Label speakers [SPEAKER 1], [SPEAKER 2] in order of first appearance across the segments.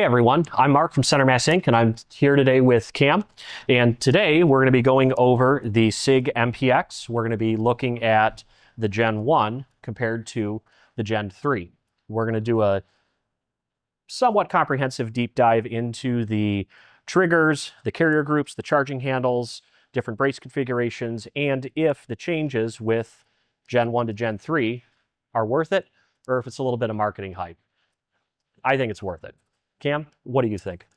[SPEAKER 1] Hey everyone, I'm Mark from Center Mass Inc. and I'm here today with Cam. And today we're going to be going over the Sig MPX. We're going to be looking at the Gen 1 compared to the Gen 3. We're going to do a somewhat comprehensive deep dive into the triggers, the carrier groups, the charging handles, different brace configurations, and if the changes with Gen 1 to Gen 3 are worth it, or if it's a little bit of marketing hype. I think it's worth it. Cam, what do you think?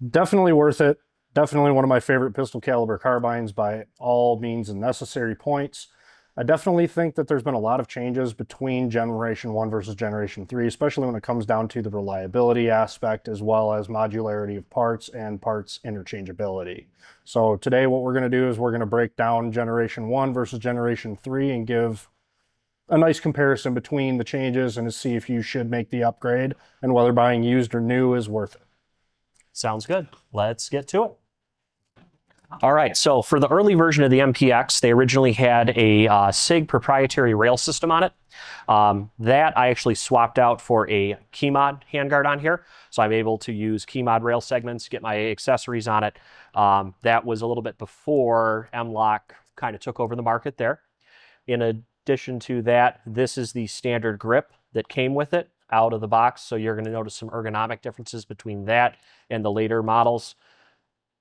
[SPEAKER 2] Definitely worth it. Definitely one of my favorite pistol caliber carbines by all means and necessary points. I definitely think that there's been a lot of changes between Generation 1 versus Generation 3, especially when it comes down to the reliability aspect as well as modularity of parts and parts interchangeability. So today what we're going to do is we're going to break down Generation 1 versus Generation 3 and give a nice comparison between the changes and to see if you should make the upgrade and whether buying used or new is worth it.
[SPEAKER 1] Sounds good. Let's get to it. All right, so for the early version of the MPX, they originally had a Sig proprietary rail system on it. That I actually swapped out for a KeyMod handguard on here. So I'm able to use KeyMod rail segments, get my accessories on it. That was a little bit before M-LOK kind of took over the market there. In addition to that, this is the standard grip that came with it out of the box. So you're going to notice some ergonomic differences between that and the later models.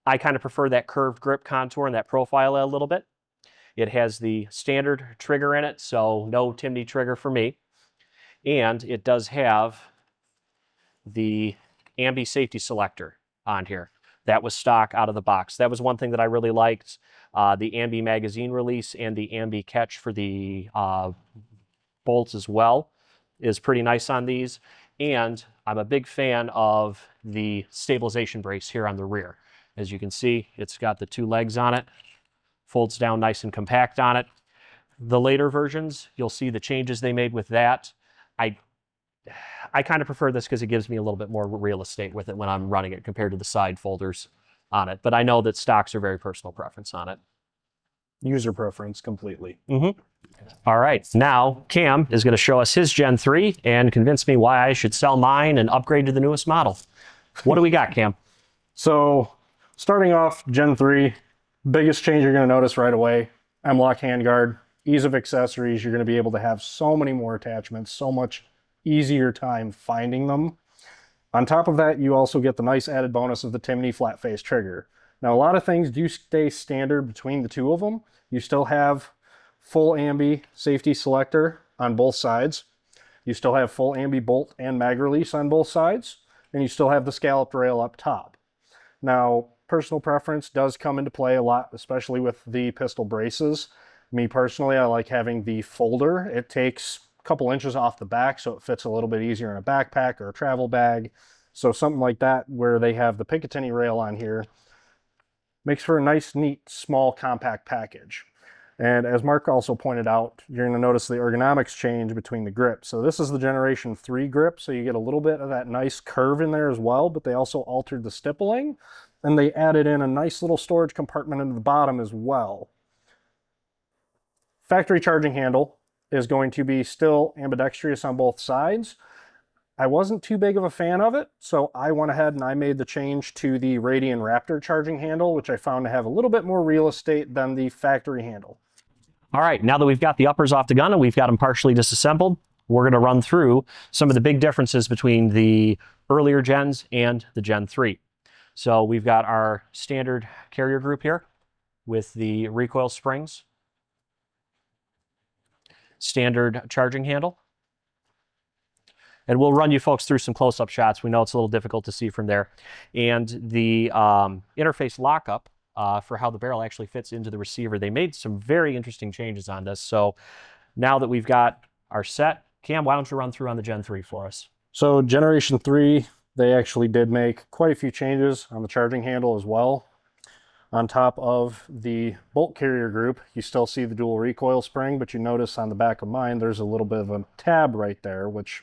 [SPEAKER 1] I kind of prefer that curved grip contour and that profile a little bit. It has the standard trigger in it, so no Timney trigger for me. And it does have the ambi safety selector on here. That was stock out of the box. That was one thing that I really liked. The ambi magazine release and the ambi catch for the bolts as well is pretty nice on these. And I'm a big fan of the stabilization brace here on the rear. As you can see, it's got the two legs on it, folds down nice and compact on it. The later versions, you'll see the changes they made with that. I kind of prefer this because it gives me a little bit more real estate with it when I'm running it compared to the side folders on it. But I know that stocks are very personal preference on it.
[SPEAKER 2] User preference completely.
[SPEAKER 1] All right, now Cam is going to show us his Gen 3 and convince me why I should sell mine and upgrade to the newest model. What do we got, Cam?
[SPEAKER 2] So starting off Gen 3, biggest change you're going to notice right away, M-LOK handguard, ease of accessories. You're going to be able to have so many more attachments, so much easier time finding them. On top of that, you also get the nice added bonus of the Timney flat face trigger. Now, a lot of things do stay standard between the two of them. You still have full ambi safety selector on both sides. You still have full ambi bolt and mag release on both sides. And you still have the scalloped rail up top. Now, personal preference does come into play a lot, especially with the pistol braces. Me personally, I like having the folder. It takes a couple inches off the back, so it fits a little bit easier in a backpack or a travel bag. So something like that, where they have the Picatinny rail on here, makes for a nice, neat, small, compact package. And as Mark also pointed out, you're going to notice the ergonomics change between the grips. So this is the Generation 3 grip, so you get a little bit of that nice curve in there as well, but they also altered the stippling, and they added in a nice little storage compartment into the bottom as well. Factory charging handle is going to be still ambidextrous on both sides. I wasn't too big of a fan of it, so I went ahead and I made the change to the Radian Raptor charging handle, which I found to have a little bit more real estate than the factory handle.
[SPEAKER 1] All right, now that we've got the uppers off the gun and we've got them partially disassembled, we're going to run through some of the big differences between the earlier gens and the Gen 3. So we've got our standard carrier group here with the recoil springs, standard charging handle. And we'll run you folks through some close-up shots. We know it's a little difficult to see from there. And the interface lockup for how the barrel actually fits into the receiver. They made some very interesting changes on this. So now that we've got our set, Cam, why don't you run through on the Gen 3 for us?
[SPEAKER 2] So Generation 3, they actually did make quite a few changes on the charging handle as well. On top of the bolt carrier group, you still see the dual recoil spring, but you notice on the back of mine, there's a little bit of a tab right there, which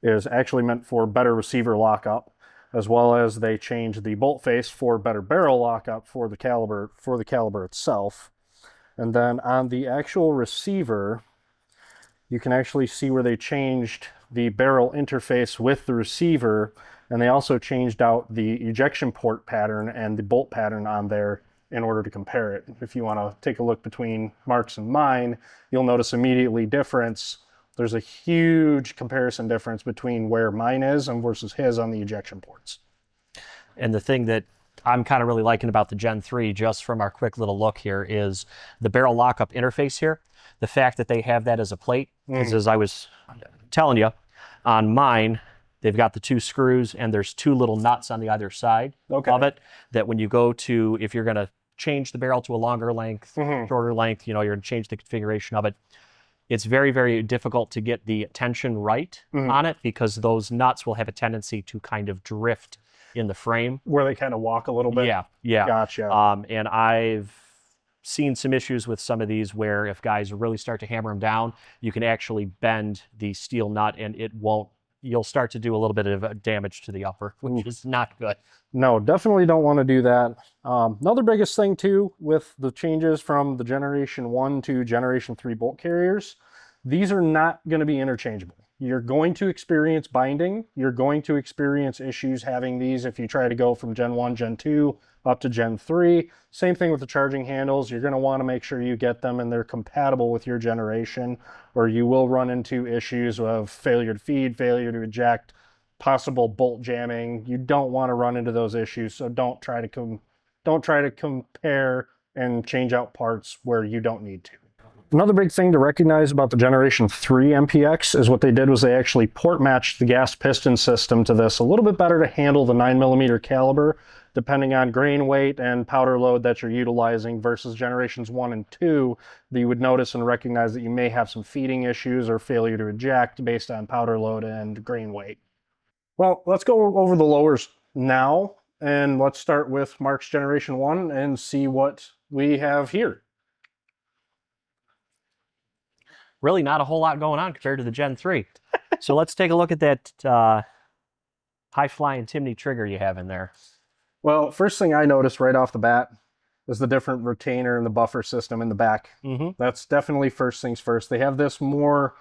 [SPEAKER 2] is actually meant for better receiver lockup, as well as they changed the bolt face for better barrel lockup for the caliber itself. And then on the actual receiver, you can actually see where they changed the barrel interface with the receiver And they also changed out the ejection port pattern and the bolt pattern on there in order to compare it. If you want to take a look between Mark's and mine, you'll notice immediately difference. There's a huge comparison difference between where mine is and versus his on the ejection ports.
[SPEAKER 1] And the thing that I'm kind of really liking about the Gen 3, just from our quick little look here, is the barrel lockup interface here. The fact that they have that as a plate, because as I was telling you, on mine, they've got the 2 screws and there's 2 little nuts on the either side of it, that when you go to, if you're going to change the barrel to a longer length, shorter length, you know, you're going to change the configuration of it. It's very, very difficult to get the tension right on it, because those nuts will have a tendency to kind of drift in the frame.
[SPEAKER 2] Where they kind of walk a little bit?
[SPEAKER 1] Yeah.
[SPEAKER 2] Gotcha.
[SPEAKER 1] And I've seen some issues with some of these where if guys really start to hammer them down, you can actually bend the steel nut and it won't, you'll start to do a little bit of damage to the upper, which is not good.
[SPEAKER 2] No, definitely don't want to do that. Another biggest thing too with the changes from the Generation 1 to Generation 3 bolt carriers, these are not going to be interchangeable. You're going to experience binding. You're going to experience issues having these if you try to go from Gen 1, Gen 2 up to Gen 3. Same thing with the charging handles. You're going to want to make sure you get them and they're compatible with your generation, or you will run into issues of failure to feed, failure to eject, possible bolt jamming. You don't want to run into those issues, so don't try to compare and change out parts where you don't need to. Another big thing to recognize about the Generation 3 MPX is what they did was they actually port matched the gas piston system to this a little bit better to handle the 9mm caliber, depending on grain weight and powder load that you're utilizing, versus Generations 1 and 2 that you would notice and recognize that you may have some feeding issues or failure to eject based on powder load and grain weight. Well, let's go over the lowers now, and let's start with Mark's Generation 1 and see what we have here.
[SPEAKER 1] Really not a whole lot going on compared to the Gen 3. So let's take a look at that high-flying Timney trigger you have in there.
[SPEAKER 2] Well, first thing I noticed right off the bat is the different retainer and the buffer system in the back. That's definitely first things first. They have this more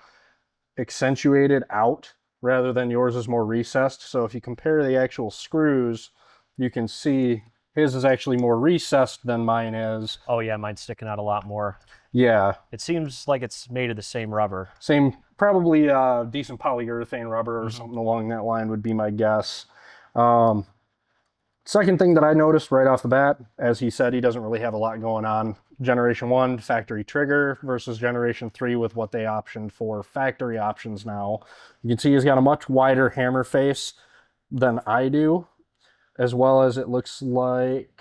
[SPEAKER 2] accentuated out rather than yours is more recessed. So if you compare the actual screws, you can see his is actually more recessed than mine is.
[SPEAKER 1] Oh yeah, mine's sticking out a lot more.
[SPEAKER 2] Yeah.
[SPEAKER 1] It seems like it's made of the same rubber.
[SPEAKER 2] Same, probably decent polyurethane rubber or something along that line would be my guess. Second thing that I noticed right off the bat, as he said, he doesn't really have a lot going on. Generation 1 factory trigger versus Generation 3 with what they optioned for factory options now. You can see he's got a much wider hammer face than I do, as well as it looks like,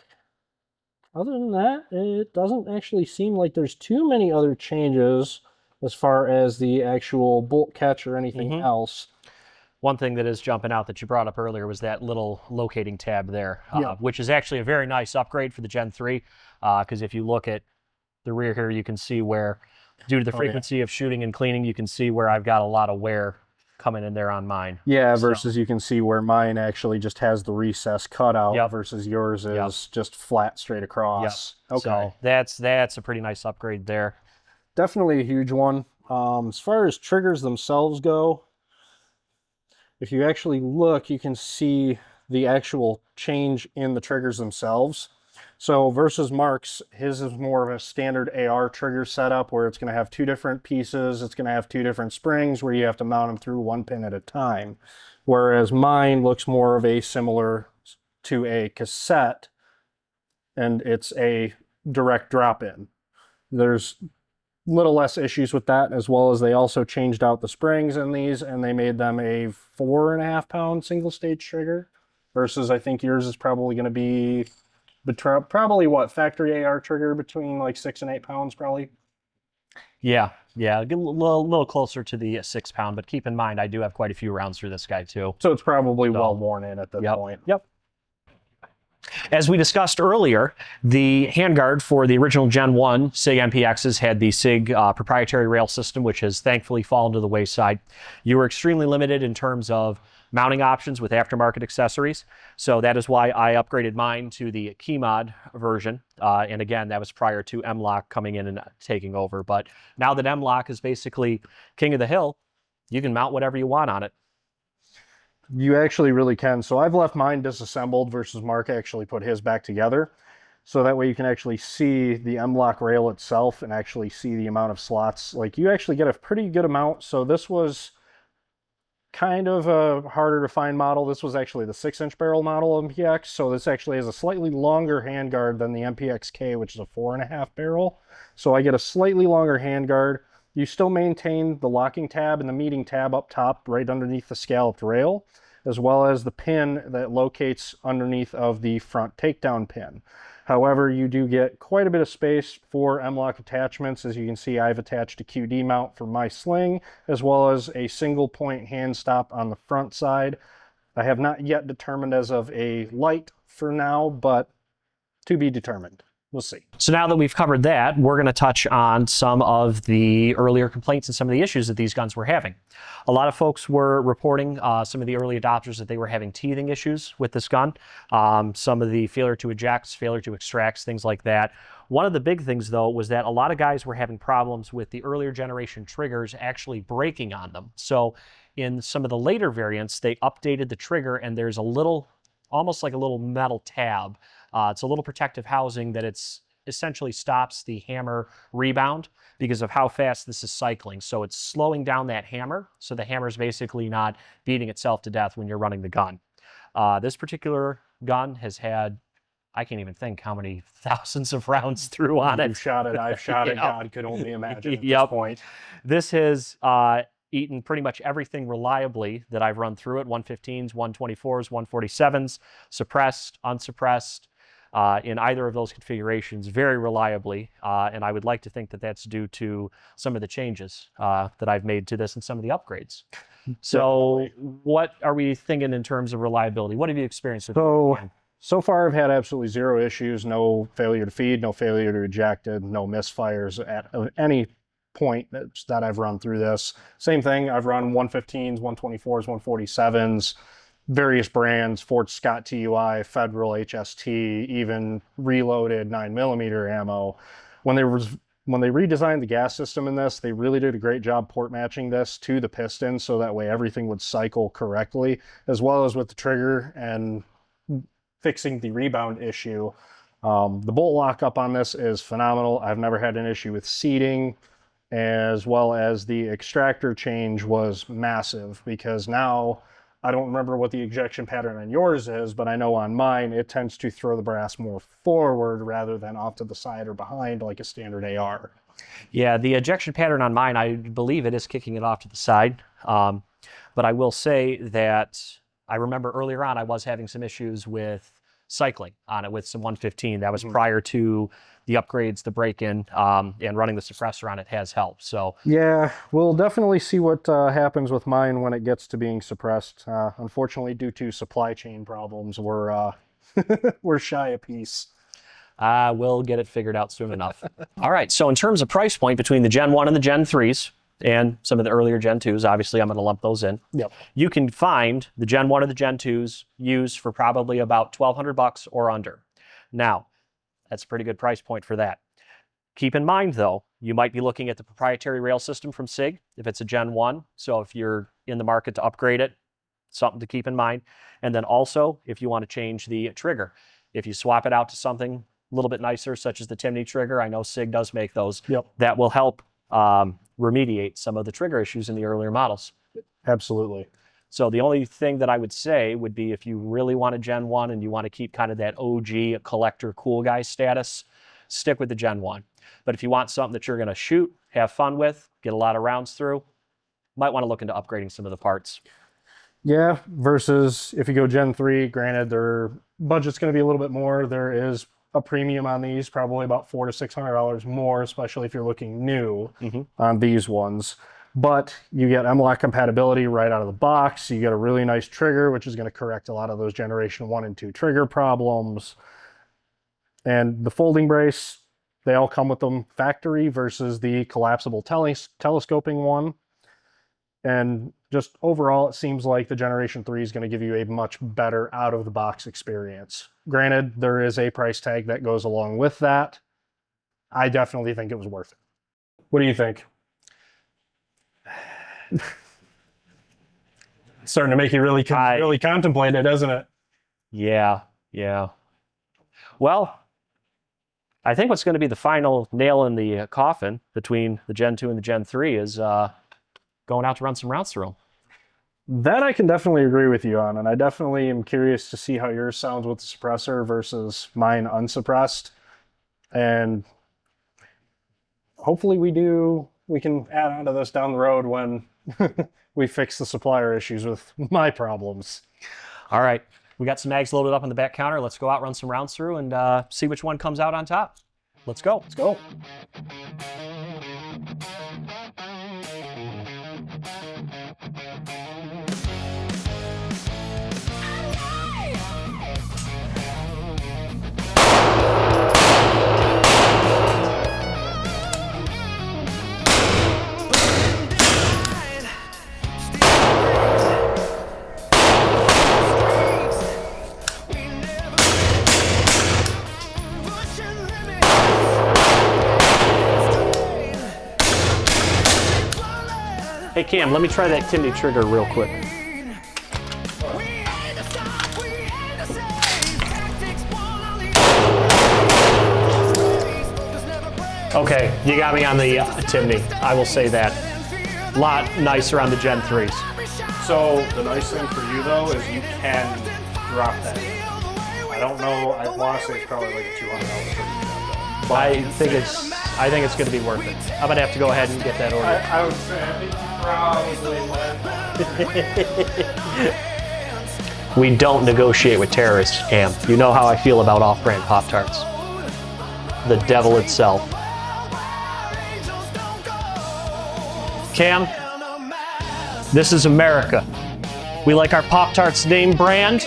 [SPEAKER 2] other than that, it doesn't actually seem like there's too many other changes as far as the actual bolt catch or anything else.
[SPEAKER 1] One thing that is jumping out that you brought up earlier was that little locating tab there, which is actually a very nice upgrade for the Gen 3, because if you look at the rear here, you can see where, due to the frequency of shooting and cleaning, you can see where I've got a lot of wear coming in there on mine.
[SPEAKER 2] Yeah, versus you can see where mine actually just has the recess cut out versus yours is just flat straight across.
[SPEAKER 1] Okay. So that's a pretty nice upgrade there.
[SPEAKER 2] Definitely a huge one. As far as triggers themselves go, if you actually look, you can see the actual change in the triggers themselves. So versus Mark's, his is more of a standard AR trigger setup where it's going to have 2 different pieces. It's going to have 2 different springs where you have to mount them through 1 pin at a time. Whereas mine looks more of a similar to a cassette, and it's a direct drop-in. There's little less issues with that, as well as they also changed out the springs in these and they made them a 4.5 pound single stage trigger versus I think yours is probably going to be probably what, factory AR trigger between like 6 and 8 pounds probably.
[SPEAKER 1] Yeah, a little closer to the 6 pound, but keep in mind I do have quite a few rounds through this guy too.
[SPEAKER 2] So it's probably well worn in at this point.
[SPEAKER 1] Yep. As we discussed earlier, the handguard for the original Gen 1 Sig MPXs had the Sig proprietary rail system, which has thankfully fallen to the wayside. You were extremely limited in terms of mounting options with aftermarket accessories. So that is why I upgraded mine to the Keymod version. And again, that was prior to M-Lock coming in and taking over. But now that M-Lock is basically king of the hill, you can mount whatever you want on it.
[SPEAKER 2] You actually really can. So I've left mine disassembled versus Mark actually put his back together. So that way you can actually see the M-LOK rail itself and actually see the amount of slots. Like you actually get a pretty good amount. So this was kind of a harder to find model. This was actually the 6-inch barrel model MPX. So this actually has a slightly longer handguard than the MPX K, which is a 4.5 barrel. So I get a slightly longer handguard. You still maintain the locking tab and the meeting tab up top right underneath the scalloped rail, as well as the pin that locates underneath of the front takedown pin. However, you do get quite a bit of space for M-LOK attachments. As you can see, I've attached a QD mount for my sling, as well as a single point hand stop on the front side. I have not yet determined as of a light for now, but to be determined. We'll see.
[SPEAKER 1] So now that we've covered that, we're going to touch on some of the earlier complaints and some of the issues that these guns were having. A lot of folks were reporting, some of the early adopters, that they were having teething issues with this gun. Some of the failure to ejects, failure to extracts, things like that. One of the big things, though, was that a lot of guys were having problems with the earlier generation triggers actually breaking on them. So in some of the later variants, they updated the trigger, and there's a little, almost like a little metal tab. It's a little protective housing that it's essentially stops the hammer rebound because of how fast this is cycling. So it's slowing down that hammer. So the hammer is basically not beating itself to death when you're running the gun. This particular gun has had, I can't even think how many thousands of rounds through on it.
[SPEAKER 2] You've shot it, I've shot it.
[SPEAKER 1] Yep.
[SPEAKER 2] God could only imagine at this
[SPEAKER 1] Yep.
[SPEAKER 2] point.
[SPEAKER 1] This has eaten pretty much everything reliably that I've run through it. 115s, 124s, 147s, suppressed, unsuppressed, in either of those configurations very reliably. And I would like to think that that's due to some of the changes that I've made to this and some of the upgrades. So what are we thinking in terms of reliability? What have you experienced with it?
[SPEAKER 2] So far, I've had absolutely zero issues. No failure to feed, no failure to eject, no misfires at any point that I've run through this. Same thing, I've run 115s, 124s, 147s, various brands, Fort Scott TUI, Federal HST, even reloaded 9mm ammo. When they redesigned the gas system in this, they really did a great job port matching this to the piston so that way everything would cycle correctly, as well as with the trigger and fixing the rebound issue. The bolt lockup on this is phenomenal. I've never had an issue with seating, as well as the extractor change was massive because now I don't remember what the ejection pattern on yours is, but I know on mine, it tends to throw the brass more forward rather than off to the side or behind like a standard AR.
[SPEAKER 1] Yeah, the ejection pattern on mine, I believe it is kicking it off to the side. But I will say that I remember earlier on, I was having some issues with cycling on it with some 115. That was prior to the upgrades, the break-in, and running the suppressor on it has helped. So
[SPEAKER 2] yeah, we'll definitely see what happens with mine when it gets to being suppressed. Unfortunately, due to supply chain problems, we're we're shy a piece.
[SPEAKER 1] We'll get it figured out soon enough. All right, so in terms of price point between the Gen 1 and the Gen 3s, and some of the earlier Gen 2s, obviously I'm going to lump those in.
[SPEAKER 2] Yep.
[SPEAKER 1] You can find the Gen 1 and the Gen 2s used for probably about $1,200 or under. Now, that's a pretty good price point for that. Keep in mind, though, you might be looking at the proprietary rail system from Sig if it's a Gen 1. So if you're in the market to upgrade it, something to keep in mind. And then also, if you want to change the trigger, if you swap it out to something a little bit nicer, such as the Timney trigger, I know Sig does make those,
[SPEAKER 2] Yep.
[SPEAKER 1] that will help remediate some of the trigger issues in the earlier models.
[SPEAKER 2] Absolutely.
[SPEAKER 1] So the only thing that I would say would be if you really want a Gen 1 and you want to keep kind of that OG collector cool guy status, stick with the Gen 1. But if you want something that you're going to shoot, have fun with, get a lot of rounds through, might want to look into upgrading some of the parts.
[SPEAKER 2] Yeah, versus if you go Gen 3, granted their budget's going to be a little bit more. There is a premium on these, probably about $400 to $600 more, especially if you're looking new on these ones. But you get M-LOK compatibility right out of the box. You get a really nice trigger, which is going to correct a lot of those Generation 1 and 2 trigger problems. And the folding brace, they all come with them factory versus the collapsible telescoping one. And just overall, it seems like the Generation 3 is going to give you a much better out-of-the-box experience. Granted, there is a price tag that goes along with that. I definitely think it was worth it. What do you think? It's starting to make you really, really contemplate it, isn't it?
[SPEAKER 1] Yeah, yeah. Well, I think what's going to be the final nail in the coffin between the Gen 2 and the Gen 3 is going out to run some rounds through them.
[SPEAKER 2] That I can definitely agree with you on, and I definitely am curious to see how yours sounds with the suppressor versus mine unsuppressed. And hopefully we can add on to this down the road when we fix the supplier issues with my problems.
[SPEAKER 1] All right, we got some mags loaded up on the back counter. Let's go out, run some rounds through, and see which one comes out on top. Let's go.
[SPEAKER 2] Let's go.
[SPEAKER 1] Hey Cam, let me try that Timney trigger real quick. Okay, you got me on the Timney. I will say that. A lot nicer on the Gen 3s.
[SPEAKER 2] So the nice thing for you though is you can drop that. I don't know. I want to say it's probably like a $200 for
[SPEAKER 1] I think it's going to be worth it. I'm going to have to go ahead and get that order.
[SPEAKER 2] I would say I think you probably would.
[SPEAKER 1] We don't negotiate with terrorists, Cam. You know how I feel about off-brand Pop-Tarts. The devil itself. Cam, this is America. We like our Pop-Tarts name brand,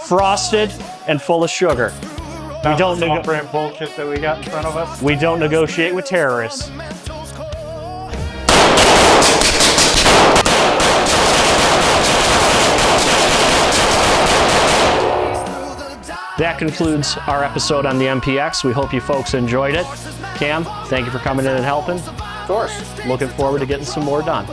[SPEAKER 1] frosted and full of sugar. We don't
[SPEAKER 2] off-brand bullshit that we got in front of us.
[SPEAKER 1] We don't negotiate with terrorists. That concludes our episode on the MPX. We hope you folks enjoyed it. Cam, thank you for coming in and helping.
[SPEAKER 2] Of course.
[SPEAKER 1] Looking forward to getting some more done.